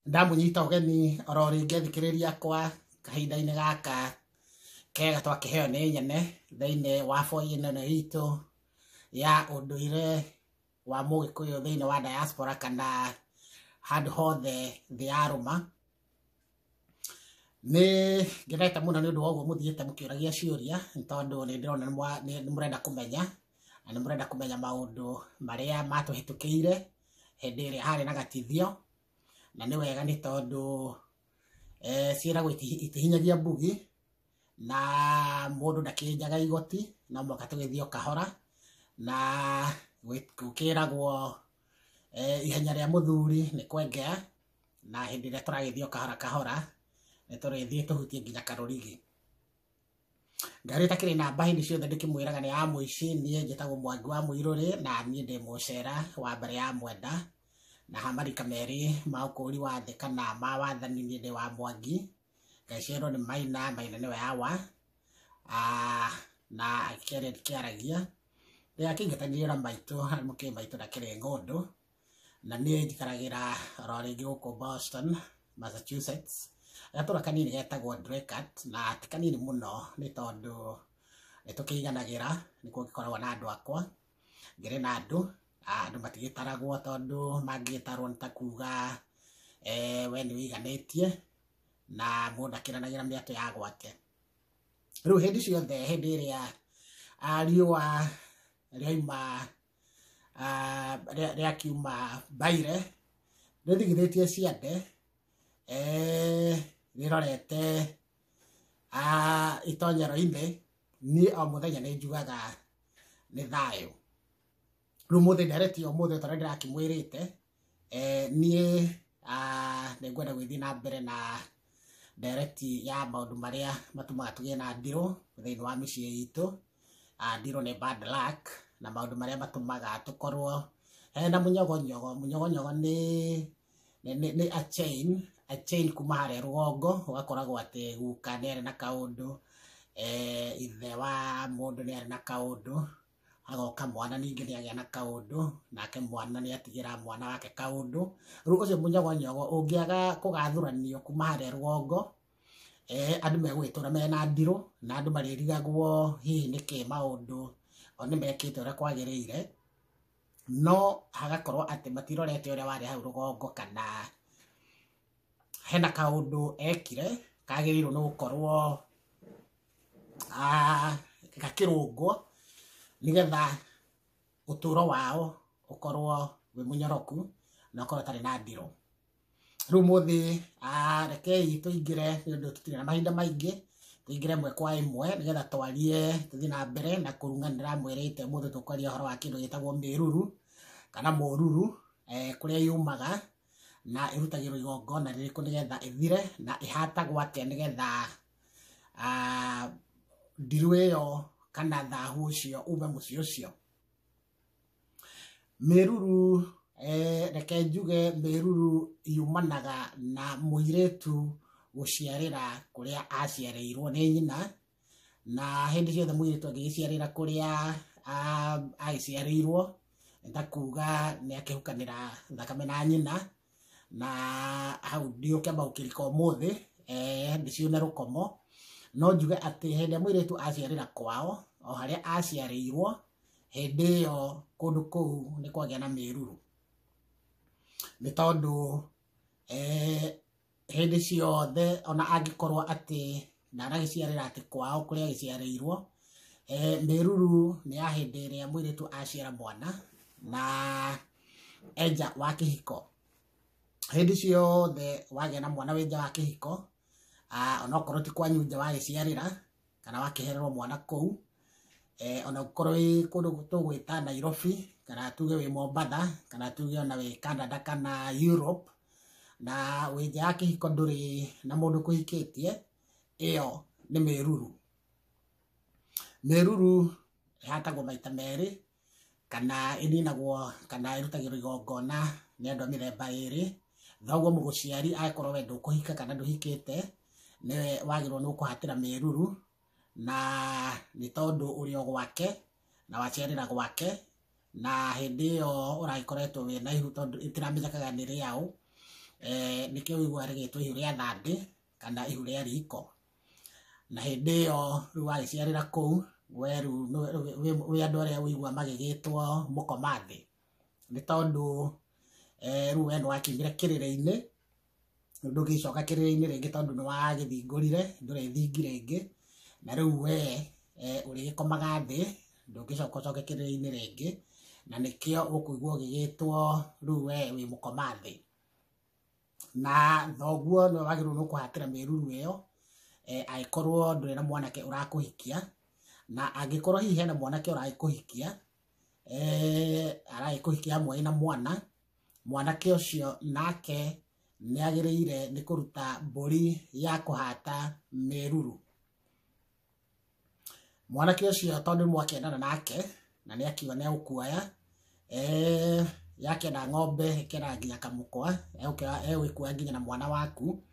ndamunyita ũgeni oro rĩngĩ thikĩrĩria kwa kahinda-inĩ gaka kega twakĩheo nĩ nyene thĩinĩ wa bũrũri-inĩ witũ ya ũndũire wa Mũgĩkũyũ thĩinĩ wa diaspora kana handũ hothe thĩ ya rũma. Nĩ ngenete mũno nĩ ũndũ wa ũguo mũthiĩte mũkĩũragia ciũria tondũ nĩ ndĩrona nĩ mũrenda kũmenya na nĩ mũrenda kũmenya maũndũ marĩa matũhĩtũkĩire hĩndĩ ĩrĩa harĩ na gatithio, na nĩ wega nĩ tondũ ciĩragwo itihinyagia mbugi na mũndũ ndakĩnjaga igoti, no mũhaka tũgĩthiĩ o kahora, na gũkĩragwo ihenya rĩa mũthuri nĩ kwengea, na hĩndĩ ĩrĩa tũragĩthiĩ o kahora kahora nĩ tũrĩthiĩ tũhutie nginya karũrigi. Ngarĩ takĩrĩ namba hĩndĩ ciothe ndĩkĩmwĩraga nĩ ya mũici, niĩ njĩtagwo Mwangi wa Mũirũrĩ na niĩ ndĩ mũcera wa mbere ya Mwenda, na hamarika merĩ ma ũkũri wa thĩ kana ma wathani niĩ ndĩ wa Mwangi, ngaciarwo nĩ Maina, Maina nĩwe awa na akĩaria ndikĩaragia rĩrĩa akĩingatanirie na maitũ, harĩ mũkĩrĩ maitũ ndakĩrĩ ng'ũndũ, na niĩ njikaragĩra oro rĩngĩ gũkũ Boston, Massachusetts, gatũra kanini getagwo Draycott, na ti kanini mũno nĩ tondũ nĩ tũkĩiganagĩra, nĩkuo ngĩkoragwo na andũ akwa, ngĩrĩ na andũ matigĩtaragwo tondũ mangĩgĩtarwo nĩ ta kuga we nĩ wĩiganĩtie na mũndũ akĩranagĩra mĩatũ ya gwake. Rĩu hĩndĩ ciothe hĩndĩ ĩrĩa riũa rĩauma rĩakiuma Mbaire rĩthigithĩtie ciande rĩrorete itonyero-inĩ, niĩ o mũthenya nĩ njugaga nĩ thayũ. Rĩu ũmũthĩ ndereti ũmũthĩ tondũ ndĩrakĩmwĩrĩte niĩ nĩ ngwenda gũthiĩ na mbere na ndereti ya maũndũ marĩa matũmaga tũgĩe na ndirũ thĩinĩ wa mĩciĩ itũ. Ndirũ nĩ bad luck, na maũndũ marĩa matũmaga tũkorwo na mũnyogonyogo. Mũnyogonyogo nĩ a chain kuma harĩa rũgongo, ũgakoragwo atĩ guka nĩ arĩ na kaũndũ, ithe wa mũndũ nĩ arĩ na kaũndũ, agoka mwana ningĩ nĩ agĩa na kaũndũ, nake mwana nĩ atigĩra mwana wake kaũndũ. Rĩu ũcio mũnyogonyogo ũngĩaga kũgathũranio kuma harĩa rũgongo, andũ megũgĩtũra mena ndirũ na andũ marĩrigagwo hihi nĩkĩ maũndũ o nĩ mekĩte ũrĩa kwagĩrĩire, no hagakorwo atĩ matirorete ũrĩa warĩ hau rũgongo kana hena kaũndũ ekire kagĩrĩirwo nĩ gũkorwo gakĩrũngwo nĩgetha ũtũro wao ũkorwo wĩ mũnyoroku na ũkorwo ũtarĩ na ndirũ. Rĩu ũmũthĩ rekei tũingĩre nĩ ũndũ tũtirĩ na mahinda maingĩ, tũingĩre ĩmwe kwa ĩmwe nĩgetha twarie tũthiĩ na mbere na kũrunga. Nĩ ndĩramwĩrĩte ũmũthĩ tũkwaria ũhoro wa kĩndũ gĩtagwo mĩruru kana mũruru, kũrĩa yumaga na ĩrutagĩrwo igongona rĩrĩkũ nĩgetha ĩthire, na ĩhatagwo atĩa nĩgetha ndirũ ĩyo kana thahu ũcio ume mũciĩ ũcio. Mĩruru reke njuge mĩruru yumanaga na mũirĩtu gũciarĩra kũrĩa aciarĩirwo nĩ nyina, na hĩndĩ ciothe mũirĩtu angĩgĩciarĩra kũrĩa agĩciarĩirwo nĩ ta kuga nĩ akĩhukanĩra thakame na nyina, na hau ndiũkĩamba gũkĩrika ũmũthĩ ndĩcione rũkomo, no njuge atĩ hĩndĩ ĩrĩa mũirĩtu aciarĩra kwao o harĩa aciarĩirwo, hĩndĩ ĩyo kũndũ kũu nĩ kwagĩa na mĩruru, nĩ tondũ hĩndĩ ciothe ona angĩkorwo atĩ ndanagĩciarĩra atĩ kwao kũrĩa agĩciarĩirwo, mĩruru nĩ ya hĩndĩ ĩrĩa mũirĩtu aciara mwana na enja wa kĩhiko. Hĩndĩ ciothe wagĩa na mwana wĩ nja wa kĩhiko, onokorwo ti kwanyu nja wagĩciarĩra kana wakĩhererwo mwana kũu, ona gũkorwo wĩ kũndũ tũgwĩta Nairobi kana tuge wĩ Mombatha kana tuge ona wĩ Canada kana Europe, na wĩ nja ya kĩhiko ndũrĩ na mũndũ kũhikĩtie, ĩyo nĩ mĩruru. Mĩruru ĩhatagwo maita merĩ kana ĩninagwo kana ĩrutagĩrwo igongona nĩ andũ a mĩthemba ĩrĩ. Thoguo mũgũciari angĩkorwo we ndũkũhika kana ndũhikĩte, nĩwe wagĩrĩirwo nĩ gũkũhatĩra mĩruru, na nĩ tondũ ũrĩ o gwake na waciarĩra gwake, na hĩndĩ ĩyo ũragĩkoretwo wĩ na ihu tondũ ĩtiramenyekaga nĩ rĩaũ, nikio wigwa rigitwo ihu ria thandi kana ihu ria riko. Na hindi yo riu wagiciarira kuu we riu wi andu aria wigwa magigitwo mukomathi ni tondu riu we nwakiumire kirire-ini ndugicoka kirire-ini ringi tondu ni wagithingurire ndurethingi ringi na riu we urigikomaga thi ndugicoka ucoke kirire-ini ringi na nikio ukuigwa ugigitwo riu we wi mukomathi. Na thoguo no wagirwo no kuhatira miruru iyo aikorwo nduri na mwanake urakuhikia na angikorwo hihi hena mwanake uraikuhikia araikuhikia mwe na mwanake ucio nake ni agiriire ni kuruta mburi ya kuhata miruru. Mwanake ucio tondu mwakendana nake na ni akiwa ni ukuoya yakenda ng'ombe ikenda nginya kamukwa egwikuoya nginya na mwana waku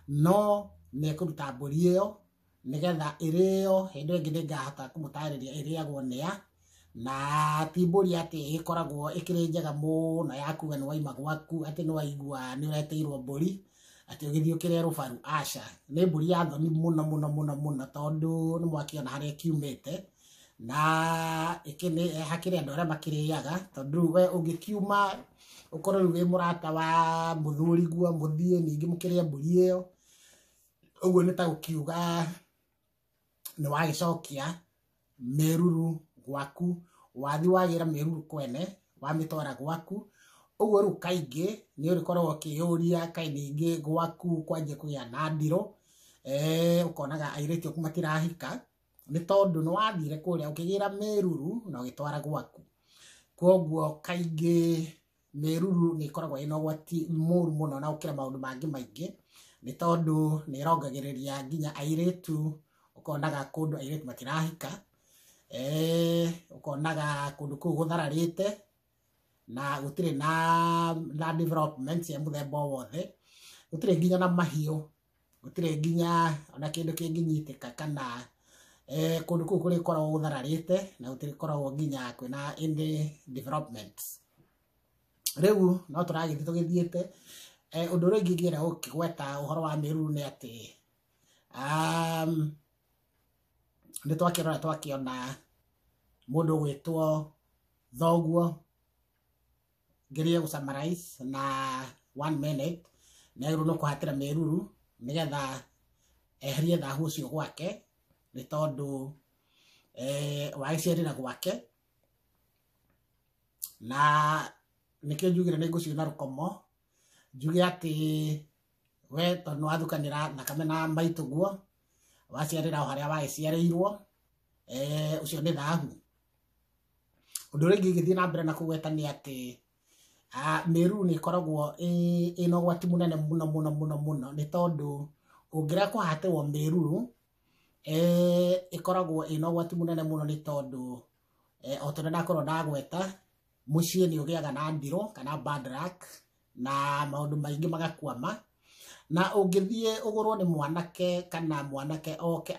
no ni kuruta mburi iyo nigetha irio hindu ingi ningahota kumutariria iriagwo nia na ti mburi ati ikoragwo ikiri njega muno yakuga ni waima gwaku ati ni waigua ni ureteirwo mburi ati ugithio kire rubaru. Aca ni mburi ya thoni muno tondu ni mwakiona haria kiumite na ikini hakiri andu aria makiriaga tondu we ungikiuma ukorwo wi murata wa muthuri gwa muthie ningi mukiria mburi iyo uguo ni ta ukiuga ni wagicokia miruru gwaku wathi wagira miruru kwene wamitwara gwaku uguo ru kaingi ni urikorwo kiuria kaingi gwaku kwanje kuya na ndiro ukonaga airetio kumatirahika ni tondu ni wathire kuria ukigira miruru na ugitwara gwaku. Koguo kaingi miruru ni ikoragwo ina gwati muru muno na ukira maundu mangi maingi ni tondu ni irongagiriria nginya airetu ukonaga kundu airetu matirahika ukonaga kundu kuu guthararite na gutire na development ya muthemba wothe gutire nginya na mahiu gutire nginya ona kindu kinginyitika kana kundu kuu kuri korwo guthararite na gutire korwo nginya kwina indi development. Riu no turagithi tugithiite undu uri ngingira ukigweta uhoro wa miruru ni ati ni twakiona mundu gwitwo thoguo ngerie gusummarize na 1 minute na iru no kuhatira miruru nigetha eherie thahu ucio gwake ni tondu waiciarira gwake na nikio njugira ni nguciona rukomo njuge ati we tondu wathukanira thakame na maitu guo waciarira o haria waiciarirwo ucio ni thahu. Undu ringi ngithii na mbere na kugweta ni ati miruru ni ikoragwo ina gwati munene muno ni tondu ungira kuhatirwo miruru ikoragwo ina gwati munene muno ni tondu o tondu ndakorwo ndagweta mucii ni ugiaga na ndiro kana bad luck na maundu maingi magakwama na ungithie ugurwo ni mwanake kana mwanake oke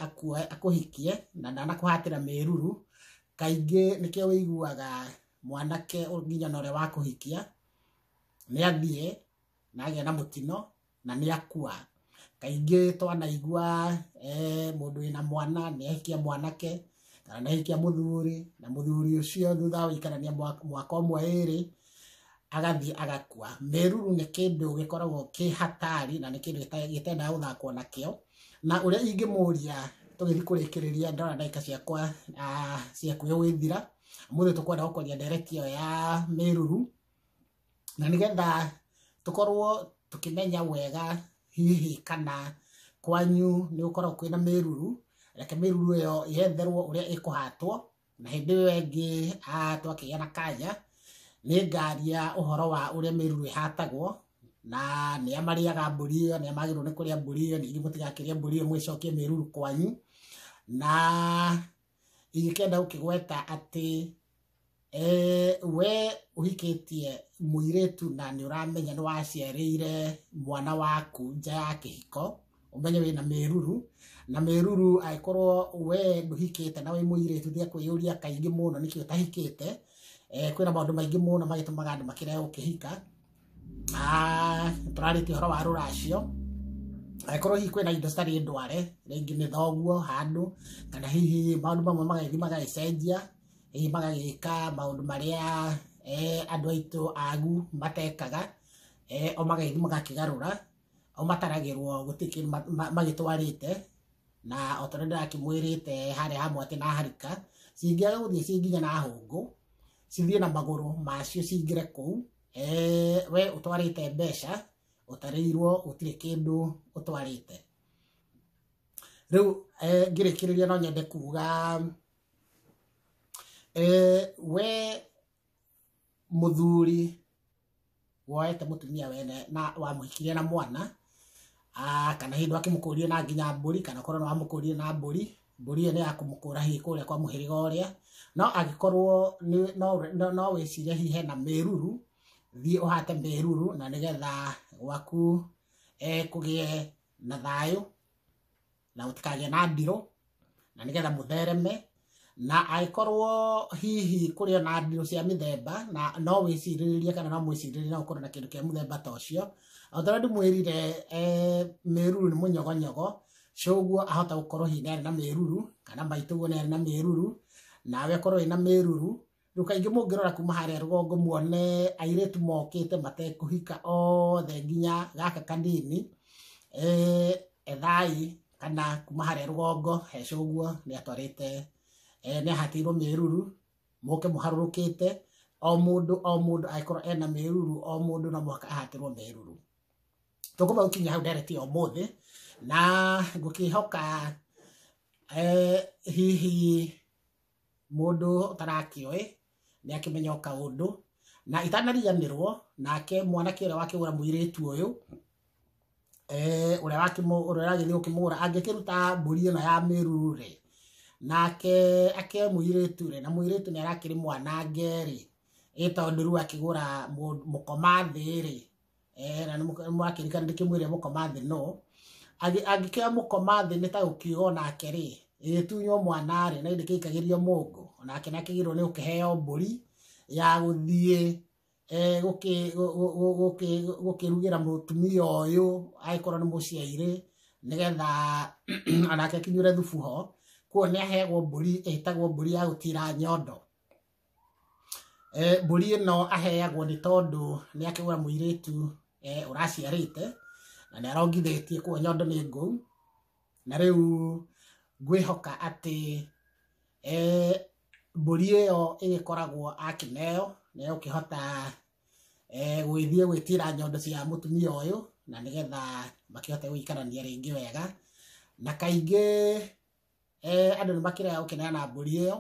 akuhikie na ndanakuhatira miruru kaingi nikio wiguaga mwanake nginya nore wa kuhikia ni athie na agia na mutino na ni akua. Kaingi twanaigua mundu ina mwana ni ahikia mwanake kana ni ahikia muthuri na muthuri ucio thutha wikarania mwaka umwe iri agathie agakua. Miruru ni kindu gikoragwo ki hatari na ni kindu gitenda guthakwo nakio na uria ingimuria tugithi kurikiriria ndora ndaika ciakwa cia kwithira muthe tukwenda gukoria directio ya miruru na nigetha tukorwo tukimenya wega hihi kana kwanyu ni ukorwo kwina miruru reke miruru yo yetherwo uria ikuhatwo na hindi iyo ingi twakigia na kanya ni ngaria uhoro wa uria miruru ihatagwo na ni amariaga mburi iyo ni amagirwo ni kuria mburi iyo ni mutigakiria mburi iyo mwicokie miruru kwanyu na ingikenda ukigweta ati we uhikitie muiretu na ni uramenya ni waciarire mwana waku nja ya kihiko umenye wina miruru na miruru aikorwo we nduhikite na we muiretu thia kwiyuria kaingi muno nikio tahikite kwina maundu maingi muno magitumaga andu makire ukihika tũrarĩtie ũhoro wa rũracio angĩkorwo hihi kwĩna indo citarĩ ndware rĩngĩ nĩ thoguo handũ kana hihi maũndũ mamwe magagĩthiĩ magagĩcenjia hihi magagĩka maũndũ marĩa andũ aitũ agu matekaga o magagĩthiĩ magakĩgarũra o mataragĩrwo gũtirĩ magĩtwarĩte na o tondũ ndĩrakĩmwĩrĩte harĩa hamwe atĩ na harika cingĩaga gũthiĩ cinginya na hũngũ cithiĩ na magũrũ macio cingĩre kũu we ũtwarĩte mbeca ũtarĩirwo gũtirĩ kĩndũ ũtwarĩte. Rĩu ngĩrĩkĩrĩria no nyende kuga we mũthuri woete mũtumia wene na wamũhikirie na mwana kana hĩndĩ akĩmũkũrie na nginya mbũri kana korwo no wamũkũrie na mbũri ĩyo nĩ ya kũmũkũra hihi kũrĩa kwa mũhĩrĩga ũrĩa no angĩkorwo no wĩcirie hihi hena mĩruru thiĩ ũhate mĩruru na nĩgetha gwaku kũgĩe na thayũ na gũtikagĩe na ndirũ na nĩgetha mũthereme na angĩkorwo hihi kũrĩ na ndirũ cia mĩthemba na no wĩcirĩrĩrie kana no mwĩcirĩrĩrie no gũkorwo na kĩndũ kĩa mũthemba ta ũcio o tondũ ndĩmwĩrire mĩruru nĩ mũnyogonyogo coguo ahota gũkorwo hihi nĩ arĩ na mĩruru kana maitũguo nĩ arĩ na mĩruru nawe korwo wĩna mĩruru rĩu kaingĩ mũngĩrora kuma harĩa rũgongo muone airĩtu mokĩte matekũhika othe nginya gaka kanini ethai kana kuma harĩa rũgongo hece ũguo nĩ atwarĩte nĩ ahatĩirwo mĩruru mũke mũharũrũkĩte o mũndũ angĩkorwo ena mĩruru o mũndũ no mũhaka ahatĩrwo mĩruru tũkũma gũkinya hau ndereti ũmũthĩ na ngũkĩhoka hihi mũndũ ũtarakĩoĩ nĩ akĩmenya o kaũndũ na itanariganĩrwo nake mwanake ũrĩa wakĩgũra mũirĩtu ũyũ ũrĩa ũragĩthiĩ gũkĩmũgũra angĩkĩruta mbũri ĩno ya mĩruru rĩ nake akĩoe mũirĩtu rĩ na mũirĩtu nĩ arakĩrĩ mwanange rĩ tondũ rĩu akĩgũra mũkomathĩ rĩ na nĩ mwakĩrikana ndĩkĩmwĩre mũkomathĩ no angĩkĩoya mũkomathĩ nĩ ta gũkiuga nake rĩ ĩtunywo mwana rĩ na ndĩkĩikagĩrio mũngũ onake nĩ akĩgĩrwo nĩ gũkĩheo mbũri ya gũthiĩ gũkĩrugĩra mũtumia ũyũ angĩkorwo nĩ mũciairĩ nĩgetha onake akinyũre thubu ho kuo nĩ aheagwo mbũri ĩtagwo mbũri ya gũtira nyondo. Mbũri ĩno aheagwo nĩ tondũ nĩ akĩgũra mũirĩtu ũraciarĩte na nĩ arongithĩtie kuo nyondo nĩ ngũu na rĩu ngwĩhoka atĩ mbũri ĩyo ĩgĩkoragwo akĩneo nĩ ũkĩhota gwĩthiĩ gwĩtira nyondo cia mũtumia ũyũ na nĩgetha makĩhote gũikarania rĩngĩ wega na kaingĩ andũ nĩ makĩrega gũkĩneana mbũri ĩyo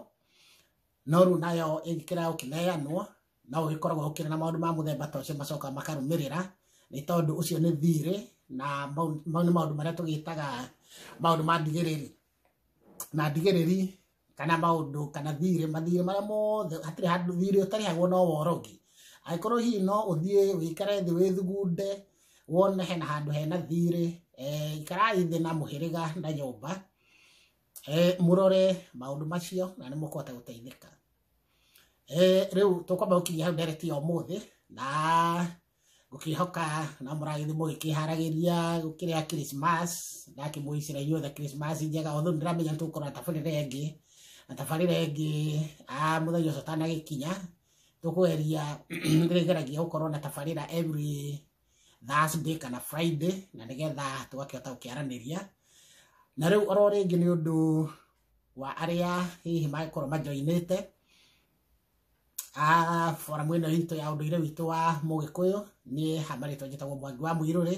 no rĩu nayo ĩngĩkĩrega gũkĩneanwo no ũgĩkoragwo gũkĩrĩ na maũndũ ma mũthemba ta ũcio macoka makarũmĩrĩra nĩ tondũ ũcio nĩ thirĩ na mau nĩ maũndũ marĩa tũgĩtaga maũndũ ma ndigĩrĩri na ndigĩrĩri kana maũndũ kana thirĩ mathirĩ marĩa mothe hatirĩ handũ thirĩ ũtarĩhagwo no worogi angĩkorwo hihi no ũthiĩ wĩikare thĩ wĩthugunde wone hena handũ hena thirĩ ikarai thĩ na mũhĩrĩga na nyũmba mũrore maũndũ macio na nĩ mũkũhota gũteithĩka. Rĩu tũkwamba gũkinyia hau ndereti ya ũmũthĩ na ngũkĩhoka na mũragĩthiĩ mũgĩkĩharagĩria gũkĩrĩa Christmas ndakĩmwĩcĩra inyuothe Christmas njega although ndĩramenya nĩ tũgũkorwo na tabarĩra ĩngĩ mũthenya ũcio ũtanagĩkinya tũkũgeria nĩrĩgeragia gũkorwo na tabarĩra every Thursday kana Friday na nĩgetha tũgakĩhota gũkĩaranĩria na rĩu oro rĩngĩ nĩ ũndũ wa arĩa hihi magĩkorwo majoinĩte forum ĩno itũ ya ũndũire witũ wa Mũgĩkũyũ niĩ hamarĩtwo njĩtagwo Mwangi wa Mũirũrĩ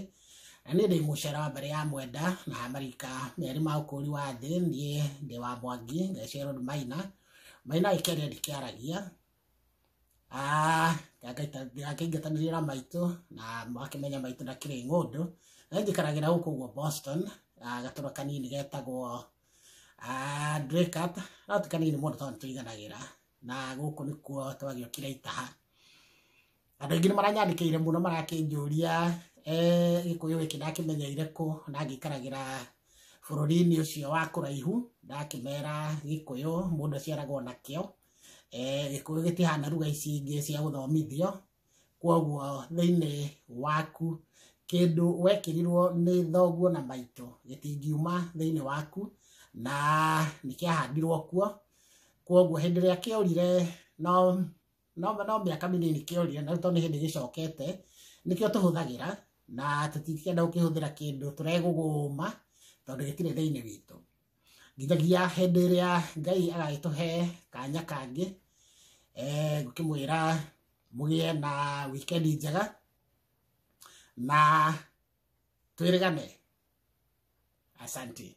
na niĩ ndĩ mũcera wa mbere ya mwenda na hamarika mĩeri ma ũkũri wa thĩ niĩ ndĩ wa Mwangi ngeciarwo nĩ Maina ĩkĩaria ndikĩaragia ngakĩingatanĩria na maitũ na makĩmenya maitũ ndakĩrĩ ng'ũndũ na njĩkaragĩra gũkũ ũguo Boston gatũra kanini getagwo Draycott no ti kanini mũno tondũ tũiganagĩra na gũkũ nĩkuo twagĩokire itaha andũ aingĩ nĩ maranyandĩkĩire mũno marakĩnjũria gĩkũyũ gĩkĩ ndakĩmenyeire kũ na ngĩikaragĩra bũrũri-inĩ ũcio wa kũraihu ndakĩmera gĩkũyũ mũndũ aciaragwo nakĩo gĩkũyũ gĩtihana ruga ici ingĩ cia gũthomithio kwoguo thiini waku kindu wekirirwo ni thoguo na maito gitingiuma thiini waku na nikiahandirwo kuo kwoguo hindi ria kiorire no miaka minini kiorire na to ni hindi gicokete nikio tuhuthagira na tutikienda ukihuthira kindu tureguguma tondu gitire thiini witu nginyagia hindi ria Ngai agagituhe kanya kangi ngukimwira mugie na weekend njega na twirigane. Asante.